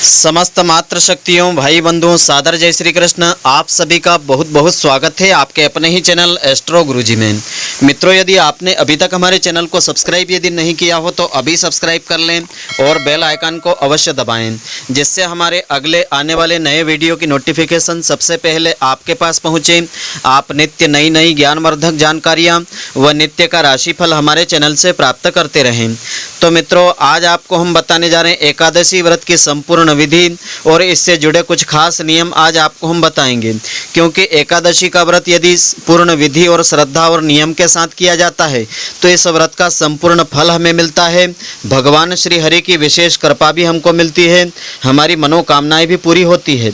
समस्त मातृ शक्तियों भाई बंधुओं सादर जय श्री कृष्ण। आप सभी का बहुत बहुत स्वागत है आपके अपने ही चैनल एस्ट्रो गुरुजी में। मित्रों, यदि आपने अभी तक हमारे चैनल को सब्सक्राइब यदि नहीं किया हो तो अभी सब्सक्राइब कर लें और बेल आइकन को अवश्य दबाएं, जिससे हमारे अगले आने वाले नए वीडियो की नोटिफिकेशन सबसे पहले आपके पास पहुँचे। आप नित्य नई नई ज्ञानवर्धक जानकारियाँ व नित्य का राशिफल हमारे चैनल से प्राप्त करते रहें। तो मित्रों, आज आपको हम बताने जा रहे हैं एकादशी व्रत की संपूर्ण विधि और इससे जुड़े कुछ खास नियम आज आपको हम बताएंगे, क्योंकि एकादशी का व्रत यदि पूर्ण विधि और श्रद्धा और नियम के साथ किया जाता है तो इस व्रत का संपूर्ण फल हमें मिलता है। भगवान श्री हरि की विशेष कृपा भी हमको मिलती है, हमारी मनोकामनाएं भी पूरी होती है।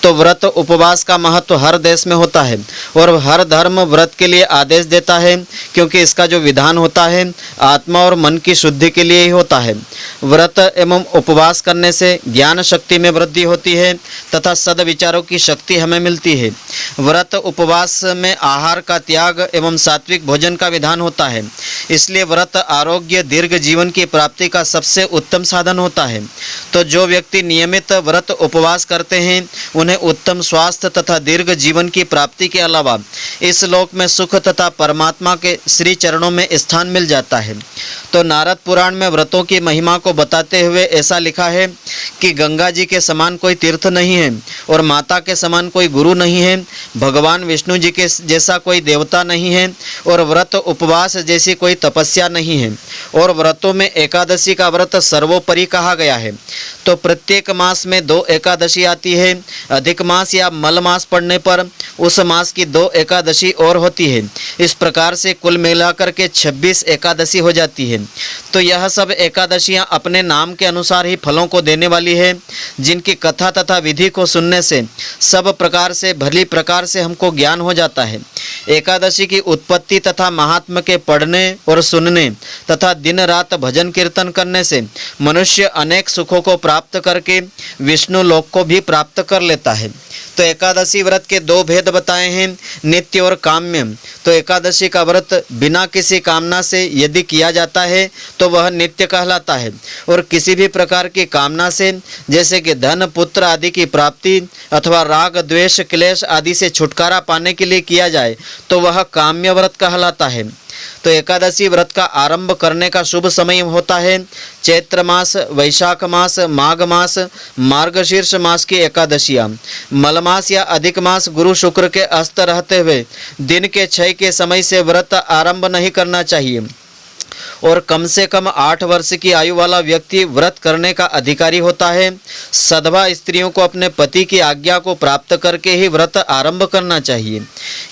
तो व्रत उपवास का महत्व हर देश में होता है और हर धर्म व्रत के लिए आदेश देता है, क्योंकि इसका जो विधान होता है आत्मा और मन की शुद्धि के लिए ही होता है। व्रत एवं उपवास करने से ज्ञान शक्ति में वृद्धि होती है तथा सद्विचारों की शक्ति हमें मिलती है। व्रत उपवास में आहार का त्याग एवं सात्विक भोजन का विधान होता है, इसलिए व्रत आरोग्य दीर्घ जीवन की प्राप्ति का सबसे उत्तम साधन होता है। तो जो व्यक्ति नियमित व्रत उपवास करते हैं उन्हें उत्तम स्वास्थ्य तथा दीर्घ जीवन की प्राप्ति के अलावा इस लोक में सुख तथा परमात्मा के श्री चरणों में स्थान मिल जाता है। तो नारद पुराण में व्रतों की महिमा को बताते हुए ऐसा लिखा है कि गंगा जी के समान कोई तीर्थ नहीं है और माता के समान कोई गुरु नहीं है, भगवान विष्णु जी के जैसा कोई देवता नहीं है और व्रत उपवास जैसी कोई तपस्या नहीं है। और व्रतों में एकादशी का व्रत सर्वोपरि कहा गया है। तो प्रत्येक मास में 2 एकादशी आती है। अधिक मास या मल मास पड़ने पर उस मास की 2 एकादशी और होती है। इस प्रकार से कुल मिलाकर के 26 एकादशी हो जाती है। तो यह सब एकादशियां अपने नाम के अनुसार ही फलों को देने वाली है, जिनकी कथा तथा विधि को सुनने से सब प्रकार से भली प्रकार से हमको ज्ञान हो जाता है। एकादशी की उत्पत्ति तथा महात्म्य के पढ़ने और सुनने तथा दिन रात भजन कीर्तन करने से मनुष्य अनेक सुखों को प्राप्त करके विष्णु लोक को भी प्राप्त कर लेता है। तो एकादशी व्रत के 2 भेद बताए हैं, नित्य और काम्य। तो एकादशी का व्रत बिना किसी कामना से यदि किया जाता है तो वह नित्य कहलाता है, और किसी भी प्रकार की कामना से जैसे कि धन पुत्र आदि की प्राप्ति अथवा राग द्वेष क्लेश आदि से छुटकारा पाने के लिए किया जाए तो वह काम्य व्रत कहलाता है। तो एकादशी व्रत का आरंभ करने का शुभ समय होता है चैत्र मास, वैशाख मास, माघ मास, मार्गशीर्ष मास की एकादशियाँ। मल मास या अधिक मास गुरु शुक्र के अस्त रहते हुए दिन के क्षय के समय से व्रत आरंभ नहीं करना चाहिए, और कम से कम 8 वर्ष की आयु वाला व्यक्ति व्रत करने का अधिकारी होता है। सधवा स्त्रियों को अपने पति की आज्ञा को प्राप्त करके ही व्रत आरंभ करना चाहिए।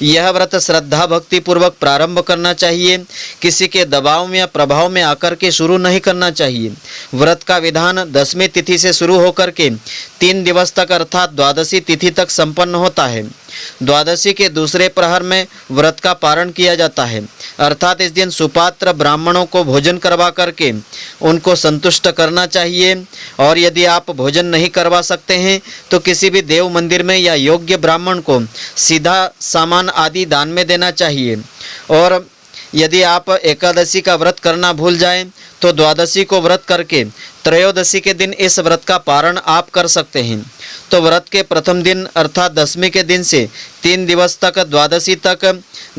यह व्रत श्रद्धा भक्ति पूर्वक प्रारंभ करना चाहिए, किसी के दबाव में या प्रभाव में आकर के शुरू नहीं करना चाहिए। व्रत का विधान 10वीं तिथि से शुरू होकर के 3 दिवस तक अर्थात द्वादशी तिथि तक संपन्न होता है। द्वादशी के दूसरे प्रहर में व्रत का पारण किया जाता है, अर्थात इस दिन सुपात्र ब्राह्मणों को भोजन करवा करके उनको संतुष्ट करना चाहिए। और यदि आप भोजन नहीं करवा सकते हैं तो किसी भी देव मंदिर में या योग्य ब्राह्मण को सीधा सामान आदि दान में देना चाहिए। और यदि आप एकादशी का व्रत करना भूल जाएं तो द्वादशी को व्रत करके त्रयोदशी के दिन इस व्रत का पारण आप कर सकते हैं। तो व्रत के प्रथम दिन अर्थात 10वीं के दिन से 3 दिवस तक द्वादशी तक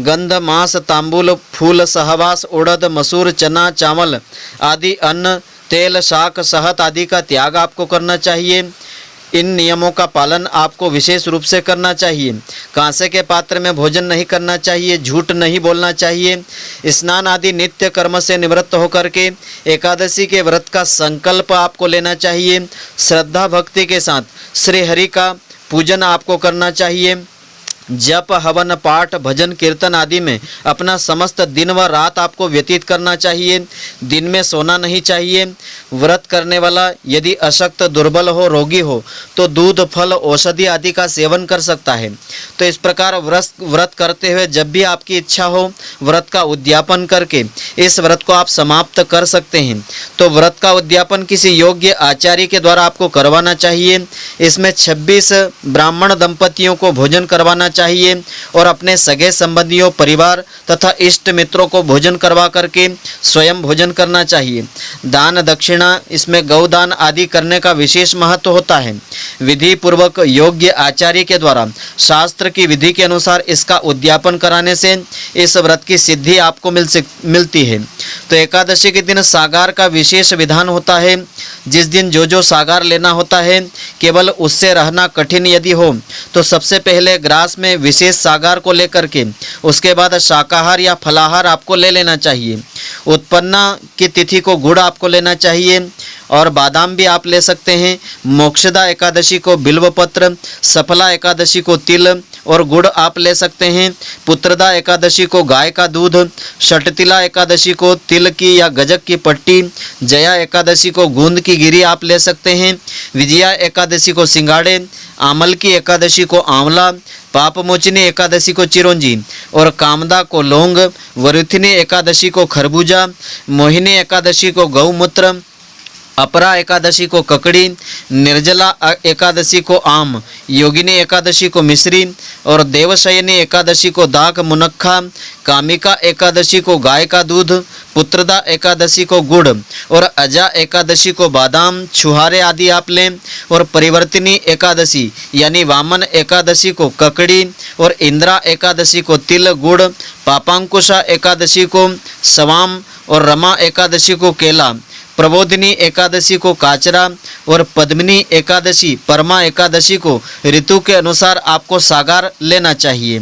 गंध मांस तांबूल फूल सहवास उड़द मसूर चना चावल आदि अन्न तेल शाक शहद आदि का त्याग आपको करना चाहिए। इन नियमों का पालन आपको विशेष रूप से करना चाहिए। कांसे के पात्र में भोजन नहीं करना चाहिए, झूठ नहीं बोलना चाहिए। स्नान आदि नित्य कर्म से निवृत्त होकर के एकादशी के व्रत का संकल्प आपको लेना चाहिए। श्रद्धा भक्ति के साथ श्री हरि का पूजन आपको करना चाहिए। जप हवन पाठ भजन कीर्तन आदि में अपना समस्त दिन व रात आपको व्यतीत करना चाहिए। दिन में सोना नहीं चाहिए। व्रत करने वाला यदि अशक्त दुर्बल हो रोगी हो तो दूध फल औषधि आदि का सेवन कर सकता है। तो इस प्रकार व्रत करते हुए जब भी आपकी इच्छा हो व्रत का उद्यापन करके इस व्रत को आप समाप्त कर सकते हैं। तो व्रत का उद्यापन किसी योग्य आचार्य के द्वारा आपको करवाना चाहिए। इसमें 26 ब्राह्मण दंपतियों को भोजन करवाना चाहिए और अपने सगे संबंधियों, परिवार तथा इष्ट मित्रों को भोजन करवा करके स्वयं भोजन करना चाहिए। दान दक्षिणा, इसमें गौदान आदि करने का विशेष महत्व होता है। विधि पूर्वक योग्य आचार्य के द्वारा शास्त्र की विधि के अनुसार इसका उद्यापन कराने से इस व्रत की सिद्धि आपको मिलती है। तो एकादशी के दिन सागार का विशेष विधान होता है। जिस दिन जो सागार लेना होता है, केवल उससे रहना कठिन यदि हो तो सबसे पहले ग्रास में विशेष सागार को लेकर के उसके बाद शाकाहार या फलाहार आपको ले लेना चाहिए। उत्पन्ना की तिथि को गुड़ आपको लेना चाहिए और बादाम भी आप ले सकते हैं। मोक्षदा एकादशी को बिल्वपत्र, सफला एकादशी को तिल और गुड़ आप ले सकते हैं। पुत्रदा एकादशी को गाय का दूध, षटतिला एकादशी को तिल की या गजक की पट्टी, जया एकादशी को गूंद की गिरी आप ले सकते हैं। विजया एकादशी को सिंगाड़े, आमल की एकादशी को आंवला, पापमोचनी एकादशी को चिरौंजी और कामदा को लौंग, वरुथिनी एकादशी को खरबूजा, मोहिनी एकादशी को गौमूत्र, अपरा एकादशी को ककड़ी, निर्जला एकादशी को आम, योगिनी एकादशी को मिश्री और देवशयनी एकादशी को दाक मुनक्खा, कामिका एकादशी को गाय का दूध, पुत्रदा एकादशी को गुड़ और अजा एकादशी को बादाम, छुहारे आदि आप लें। और परिवर्तिनी एकादशी यानी वामन एकादशी को ककड़ी और इंद्रा एकादशी को तिल गुड़, पापांकुशा एकादशी को सवाम और रमा एकादशी को केला, प्रबोधिनी एकादशी को काचरा और पद्मिनी एकादशी, परमा एकादशी को ऋतु के अनुसार आपको सागार लेना चाहिए।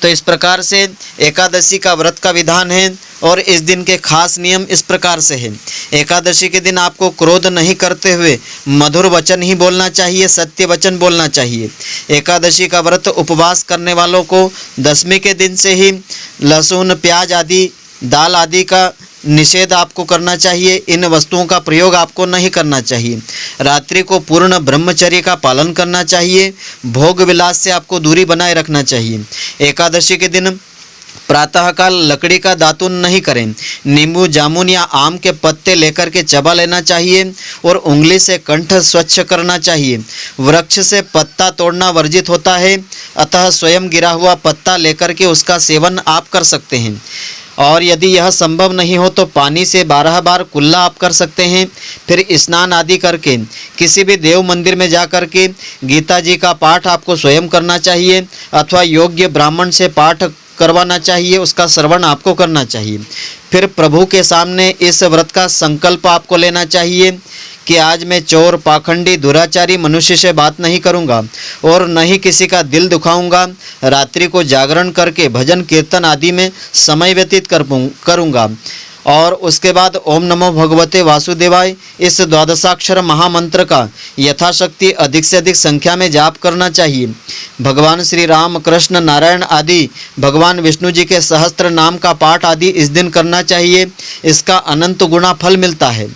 तो इस प्रकार से एकादशी का व्रत का विधान है और इस दिन के खास नियम इस प्रकार से है। एकादशी के दिन आपको क्रोध नहीं करते हुए मधुर वचन ही बोलना चाहिए, सत्य वचन बोलना चाहिए। एकादशी का व्रत उपवास करने वालों को दशमी के दिन से ही लहसुन, प्याज आदि, दाल आदि का निषेध आपको करना चाहिए। इन वस्तुओं का प्रयोग आपको नहीं करना चाहिए। रात्रि को पूर्ण ब्रह्मचर्य का पालन करना चाहिए। भोग विलास से आपको दूरी बनाए रखना चाहिए। एकादशी के दिन प्रातःकाल लकड़ी का दातुन नहीं करें। नींबू, जामुन या आम के पत्ते लेकर के चबा लेना चाहिए और उंगली से कंठ स्वच्छ करना चाहिए। वृक्ष से पत्ता तोड़ना वर्जित होता है, अतः स्वयं गिरा हुआ पत्ता लेकर के उसका सेवन आप कर सकते हैं। और यदि यह संभव नहीं हो तो पानी से 12 बार कुल्ला आप कर सकते हैं। फिर स्नान आदि करके किसी भी देव मंदिर में जा कर के गीता जी का पाठ आपको स्वयं करना चाहिए अथवा योग्य ब्राह्मण से पाठ करवाना चाहिए, उसका श्रवण आपको करना चाहिए। फिर प्रभु के सामने इस व्रत का संकल्प आपको लेना चाहिए कि आज मैं चोर, पाखंडी, दुराचारी मनुष्य से बात नहीं करूंगा और न ही किसी का दिल दुखाऊंगा। रात्रि को जागरण करके भजन कीर्तन आदि में समय व्यतीत करूंगा और उसके बाद ओम नमो भगवते वासुदेवाय इस द्वादशाक्षर महामंत्र का यथाशक्ति अधिक से अधिक संख्या में जाप करना चाहिए। भगवान श्री राम, कृष्ण, नारायण आदि भगवान विष्णु जी के सहस्त्र नाम का पाठ आदि इस दिन करना चाहिए। इसका अनंत गुना फल मिलता है।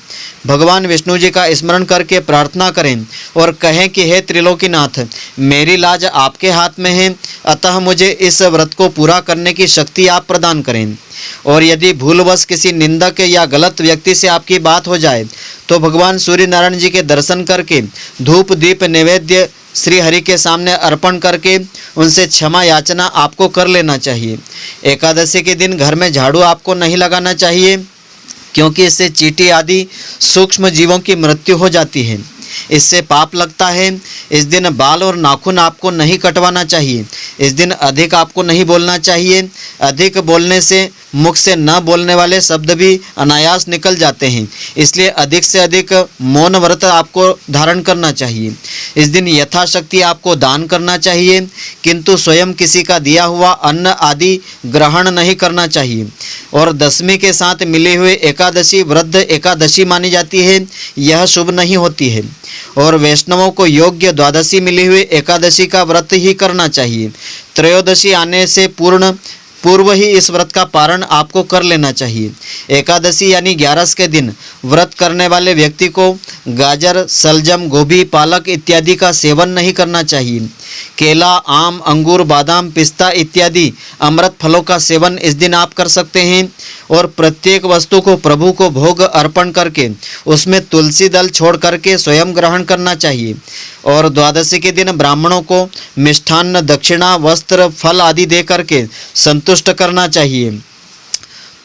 भगवान विष्णु जी का स्मरण करके प्रार्थना करें और कहें कि हे त्रिलोकीनाथ, मेरी लाज आपके हाथ में है, अतः मुझे इस व्रत को पूरा करने की शक्ति आप प्रदान करें। और यदि भूलवश किसी निंदक या गलत व्यक्ति से आपकी बात हो जाए तो भगवान सूर्य नारायण जी के दर्शन करके धूप दीप नैवेद्य श्री हरि के सामने अर्पण करके उनसे क्षमा याचना आपको कर लेना चाहिए। एकादशी के दिन घर में झाड़ू आपको नहीं लगाना चाहिए, क्योंकि इससे चींटी आदि सूक्ष्म जीवों की मृत्यु हो जाती है, इससे पाप लगता है। इस दिन बाल और नाखून आपको नहीं कटवाना चाहिए। इस दिन अधिक आपको नहीं बोलना चाहिए। अधिक बोलने से मुख से न बोलने वाले शब्द भी अनायास निकल जाते हैं, इसलिए अधिक से अधिक मौन व्रत आपको धारण करना चाहिए। इस दिन यथाशक्ति आपको दान करना चाहिए, किंतु स्वयं किसी का दिया हुआ अन्न आदि ग्रहण नहीं करना चाहिए। और दशमी के साथ मिले हुए एकादशी वृद्ध एकादशी मानी जाती है, यह शुभ नहीं होती है। और वैष्णवों को योग्य द्वादशी मिली हुई एकादशी का व्रत ही करना चाहिए। त्रयोदशी आने से पूर्व ही इस व्रत का पारण आपको कर लेना चाहिए। एकादशी यानी 11 के दिन व्रत करने वाले व्यक्ति को गाजर, सलजम, गोभी, पालक इत्यादि का सेवन नहीं करना चाहिए। केला, आम, अंगूर, बादाम, पिस्ता इत्यादि अमृत फलों का सेवन इस दिन आप कर सकते हैं। और प्रत्येक वस्तु को प्रभु को भोग अर्पण करके उसमें तुलसी दल छोड़ करके स्वयं ग्रहण करना चाहिए। और द्वादशी के दिन ब्राह्मणों को मिष्ठान्न, दक्षिणा, वस्त्र, फल आदि दे करके संतुष्ट करना चाहिए।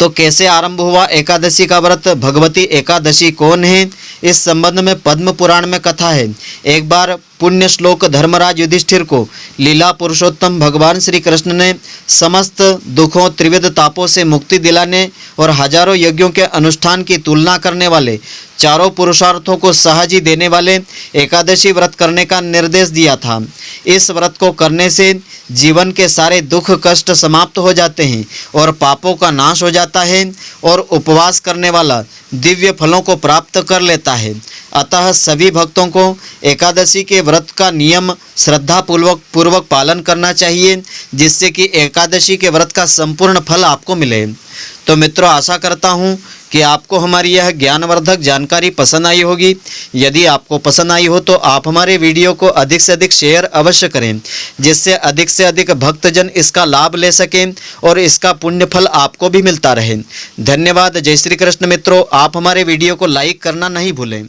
तो कैसे आरंभ हुआ एकादशी का व्रत? भगवती एकादशी कौन है? इस संबंध में पद्म पुराण में कथा है। एक बार पुण्य श्लोक धर्मराज युधिष्ठिर को लीला पुरुषोत्तम भगवान श्री कृष्ण ने समस्त दुखों, त्रिविध तापों से मुक्ति दिलाने और हजारों यज्ञों के अनुष्ठान की तुलना करने वाले, चारों पुरुषार्थों को सहज ही देने वाले एकादशी व्रत करने का निर्देश दिया था। इस व्रत को करने से जीवन के सारे दुख कष्ट समाप्त हो जाते हैं और पापों का नाश हो जाता है और उपवास करने वाला दिव्य फलों को प्राप्त कर लेता है। अतः सभी भक्तों को एकादशी के व्रत का नियम श्रद्धा पूर्वक पालन करना चाहिए, जिससे कि एकादशी के व्रत का संपूर्ण फल आपको मिले। तो मित्रों, आशा करता हूँ कि आपको हमारी यह ज्ञानवर्धक जानकारी पसंद आई होगी। यदि आपको पसंद आई हो तो आप हमारे वीडियो को अधिक से अधिक शेयर अवश्य करें, जिससे अधिक भक्तजन इसका लाभ ले सकें और इसका पुण्य फल आपको भी मिलता रहे। धन्यवाद। जय श्री कृष्ण। मित्रों, आप हमारे वीडियो को लाइक करना नहीं भूलें।